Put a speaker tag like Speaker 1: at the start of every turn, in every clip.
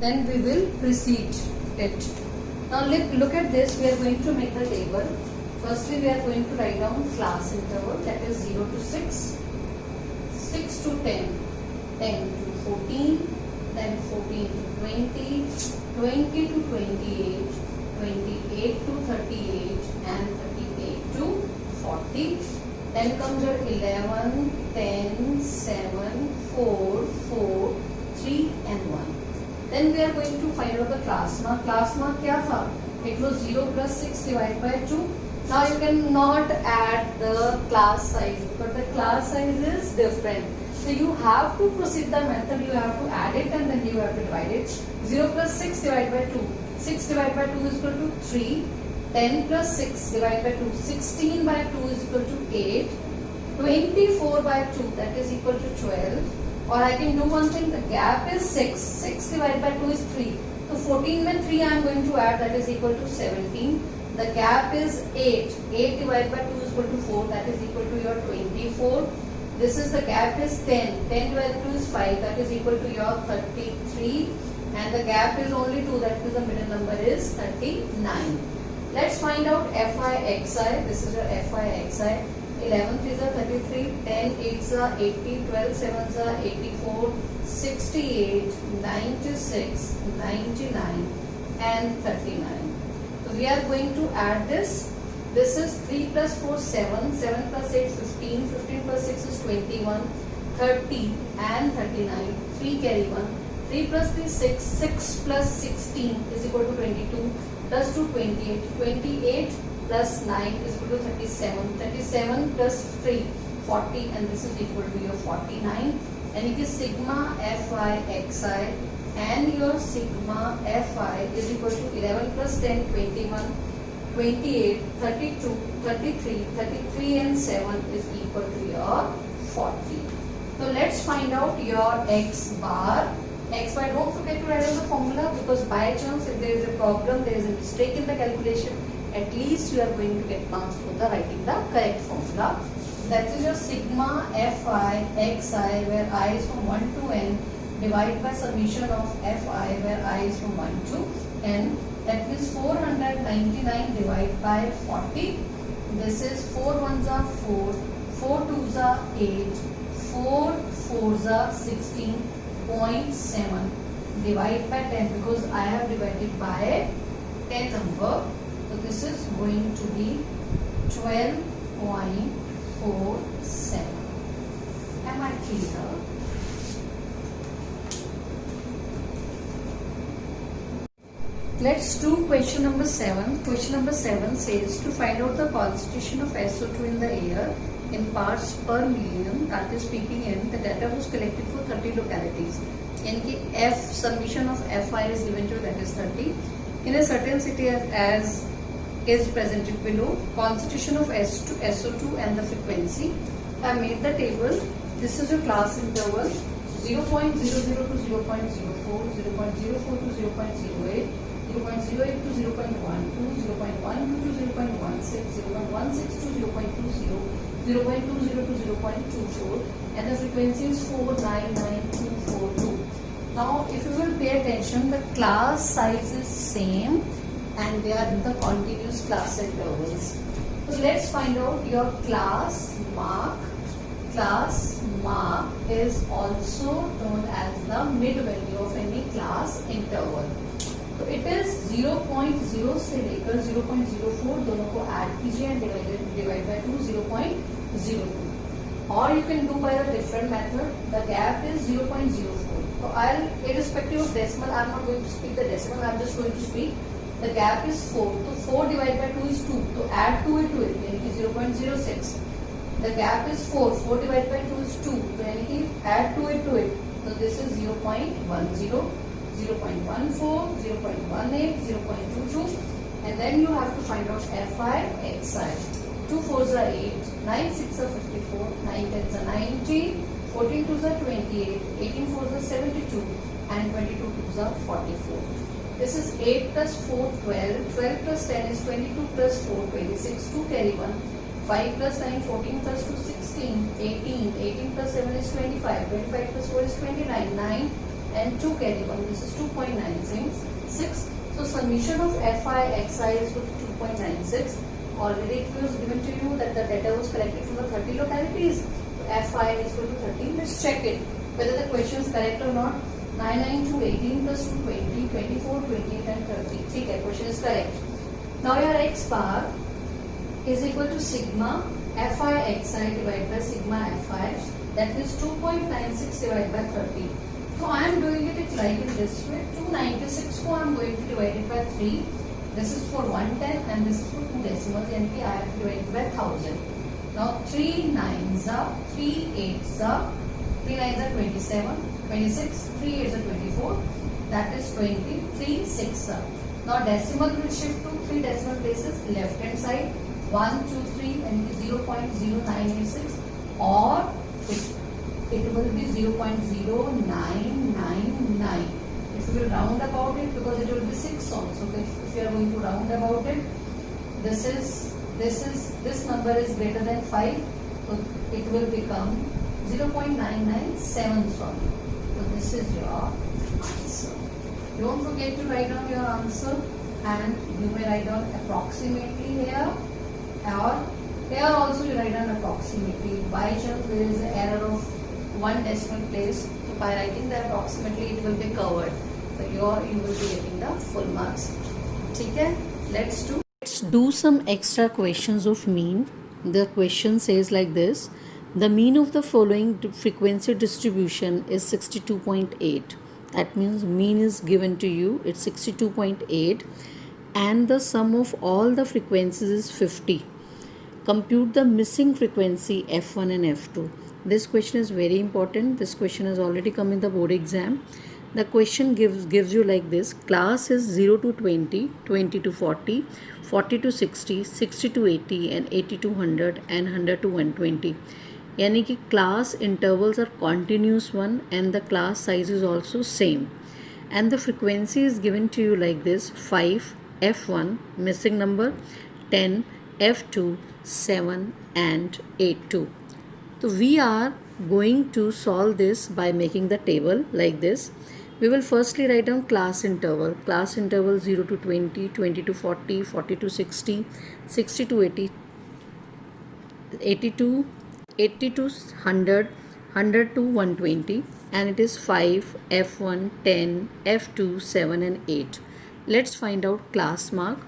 Speaker 1: then we will proceed it. Now look at this. We are going to make the table. Firstly, we are going to write down class interval, that is 0 to 6, 6 to 10, 10 to 14, then 14 to 20, 20 to 28, 28 to 38, and 38 to 40. Then comes your 11, 10, 7, 4, 4, 3 and 1. Then we are going to find out the class mark. Class mark क्या था? It was 0 plus 6 divided by 2. Now you cannot add the class size because the class size is different. So you have to proceed the method. You have to add it and then you have to divide it. 0 plus 6 divided by 2. 6 divided by 2 is equal to 3. 10 plus 6 divided by 2. 16 by 2 is equal to 8. 24 by 2, that is equal to 12. Or I can do one thing, the gap is 6. 6 divided by 2 is 3. So 14 with 3 I am going to add, that is equal to 17. The gap is 8. 8 divided by 2 is equal to 4, that is equal to your 24. This is the gap is 10. 10 divided by 2 is 5, that is equal to your 33. And the gap is only 2, that is the middle number is 39. Let's find out FI/XI. This is your FI/XI. 11 3s are 33, 10 8s are 80, 12 7s are 84, 68, 96, 99 and 39. So we are going to add this. This is 3 plus 4 7, 7 plus 8 15, 15 plus 6 is 21, 30 and 39. 3 carry 1. 3 plus 3 6, 6 plus 16 is equal to 22, plus 2 28, 28 plus 9 is equal to 37, 37 plus 3 40 and this is equal to your 49. And it is sigma FI/XI and your sigma Fi is equal to 11 plus 10 21, 28, 32, 33, 33 and 7 is equal to your 40. So let's find out your X bar. X bar, don't forget to write down the formula because by chance if there is a problem, there is a mistake in the calculation, at least you are going to get marks for the writing the correct formula. That is your sigma Fi/XI where I is from 1 to n divided by summation of Fi where I is from 1 to n. That is 499 divided by 40. This is 4 1s are 4, 4 2s are 8, 4 4s are 16.7 divided by 10 because I have divided by 10 number. So this is going to be 12.47. Am I clear? Let's do question number 7. Question number 7 says to find out the concentration of SO2 in the air in parts per million, that is ppm. The data was collected for 30 localities. In F summation of Fi is given to, that is 30. In a certain city as is presented below. Concentration of SO2 and the frequency. I made the table. This is your class interval 0.00 to 0.04, 0.04 to 0.08, 0.08 to 0.12, 0.12 to 0.16, 0.16 to 0.20, 0.20 to 0.24 and the frequency is 499242. Now if you will pay attention, the class size is same and they are in the continuous class intervals. So let's find out your class mark. Class mark is also known as the mid value of any class interval. तो it is 0.0 से लेकर 0.04 दोनों को add कीजिए and divide by 2 0.02. Or you can do by a different method. The gap is 0.04. So I'll, irrespective of decimal, I'm not going to speak the decimal. I'm just going to speak. The gap is 4. So 4 divided by 2 is 2. So add 2 to it. यानी कि 0.06. The gap is 4. 4 divided by 2 is 2. So यानी कि add 2 to it. So this is 0.10. 0.14, 0.18, 0.22 and then you have to find out Fi/XI. 2 4s are 8, 9 6 are 54, 9 10s are 90, 14 2s are 28, 18 4s are 72 and 22 2s are 44. This is 8 plus 4 12, 12 plus 10 is 22 plus 4 26, 2 carry 1, 5 plus 9 14 plus 2 16, 18, 18 plus 7 is 25, 25 plus 4 is 29, 9 and 2 carry 1, this is 2.99. 2.96. So summation of Fi Xi is equal to 2.96. Already it was given to you that the data was collected from the 30 localities. So Fi is equal to 30. Let's check it whether the question is correct or not. 9, 9, 2, 18 plus 2, 20, 24, 28 and 30. Okay, question is correct. Now your X bar is equal to sigma Fi Xi divided by sigma Fi, that is 2.96 divided by 30. So I am doing it like in this way. 296 को I am going to divide it by 3. This is for 110 and this is for 2 decimals, and I have to divide it by 1000. Now 3 9s are, 3 8s are, 3 9s are 27, 26, 3 8s are 24, that is 20, 3 6s are. Now decimal will shift to 3 decimal places left hand side, 1, 2, 3 and 0.0986, or it will be 0.0999. If you will round about it, because it will be 6 also. Okay? If you are going to round about it, this number is greater than 5, so it will become 0.997. So this is your answer. Don't forget to write down your answer, and you may write down approximately here, or here also you write down approximately. By chance there is an error of 1 decimal place, so by writing the approximately it will be covered. So you will be getting the full marks. Okay? Let's do some extra questions of mean. The question says like this: the mean of the following frequency distribution is 62.8. That means mean is given to you, it's 62.8, and the sum of all the frequencies is 50. Compute the missing frequency F1 and F2. This question is very important. This question has already come in the board exam. The question gives you like this: class is 0 to 20, 20 to 40, 40 to 60, 60 to 80 and 80 to 100 and 100 to 120. यानी कि class intervals are continuous one and the class size is also same, and the frequency is given to you like this: 5 F1 missing number, 10 F2, 7 and 8 2. So we are going to solve this by making the table like this. We will firstly write down class interval. Class interval 0 to 20, 20 to 40, 40 to 60, 60 to 80, 80 to 100, 100 to 120, and it is 5, F1, 10, F2, 7 and 8. Let's find out class mark.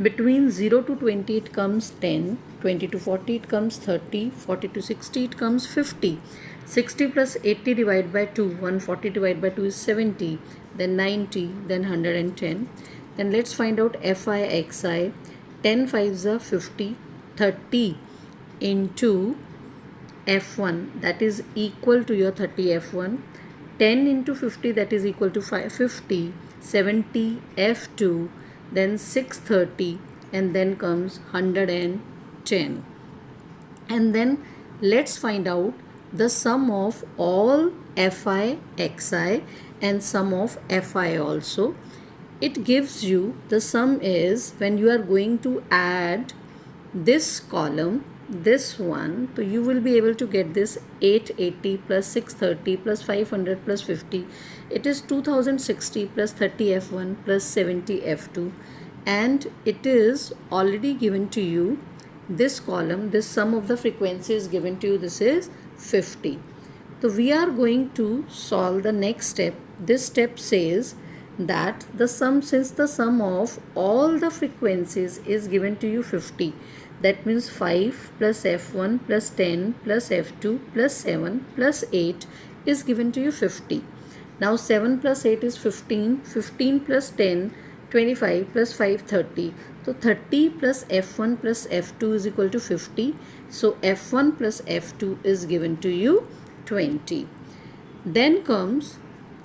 Speaker 1: Between 0 to 20 it comes 10, 20 to 40 it comes 30, 40 to 60 it comes 50. 60 plus 80 divided by 2, 140 divided by 2 is 70, then 90, then 110. Then let's find out Fi Xi. 10 5s are 50, 30 into F1, that is equal to your 30 F1, 10 into 50, that is equal to 50, 70 F2, then 630, and then comes 110. And then let's find out the sum of all Fi Xi and sum of Fi also. It gives you, the sum is, when you are going to add this column, this one, so you will be able to get this 880 plus 630 plus 500 plus 50. It is 2060 plus 30 F1 plus 70 F2, and it is already given to you this column, this sum of the frequency is given to you, this is 50. So we are going to solve the next step. This step says that the sum, since the sum of all the frequencies is given to you 50, that means 5 plus F1 plus 10 plus F2 plus 7 plus 8 is given to you 50. Now 7 plus 8 is 15, 15 plus 10, 25 plus 5, 30. So 30 plus F1 plus F2 is equal to 50. So F1 plus F2 is given to you 20. Then comes,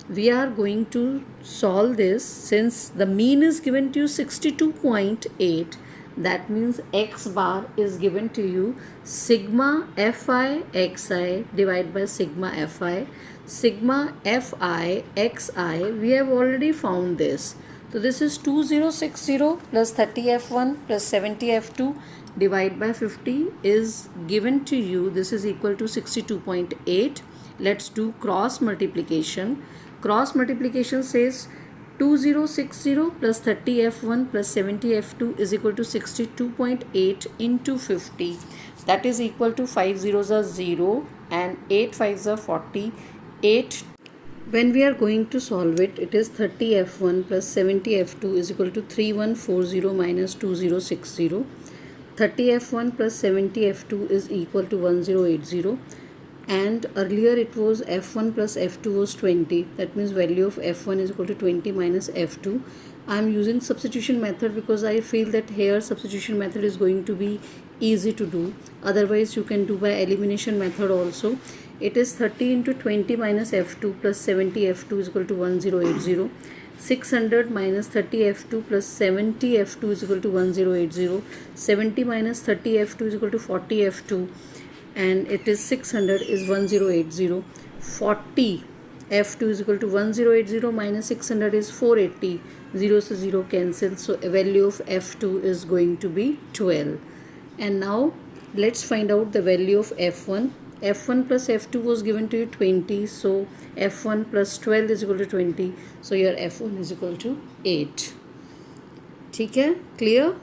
Speaker 1: we are going to solve this. Since the mean is given to you 62.8, that means X bar is given to you sigma Fi Xi divided by sigma Fi. Sigma Fi Xi, we have already found this. So this is 2060 plus 30 F1 plus 70 F2 divided by 50 is given to you. This is equal to 62.8. Let's do cross multiplication. Cross multiplication says 2060 plus 30f1 plus 70f2 is equal to 62.8 into 50. That is equal to 5 zeros are 0 and 8 fives are 40. 8. When we are going to solve it, it is 30f1 plus 70f2 is equal to 3140 minus 2060. 30f1 plus 70f2 is equal to 1080. And earlier it was f1 plus f2 was 20. That means value of f1 is equal to 20 minus f2. I am using substitution method because I feel that here substitution method is going to be easy to do. Otherwise you can do by elimination method also. It is 30 into 20 minus f2 plus 70 f2 is equal to 1080. 600 minus 30 f2 plus 70 f2 is equal to 1080. 70 minus 30 f2 is equal to 40 f2. And it is 600 is 1080. 40 f2 is equal to 1080 minus 600 is 480. 0 to 0 cancel, so a value of f2 is going to be 12. And now let's find out the value of f1. f1 plus f2 was given to you 20, so f1 plus 12 is equal to 20, so your f1 is equal to 8. ठीक है, clear?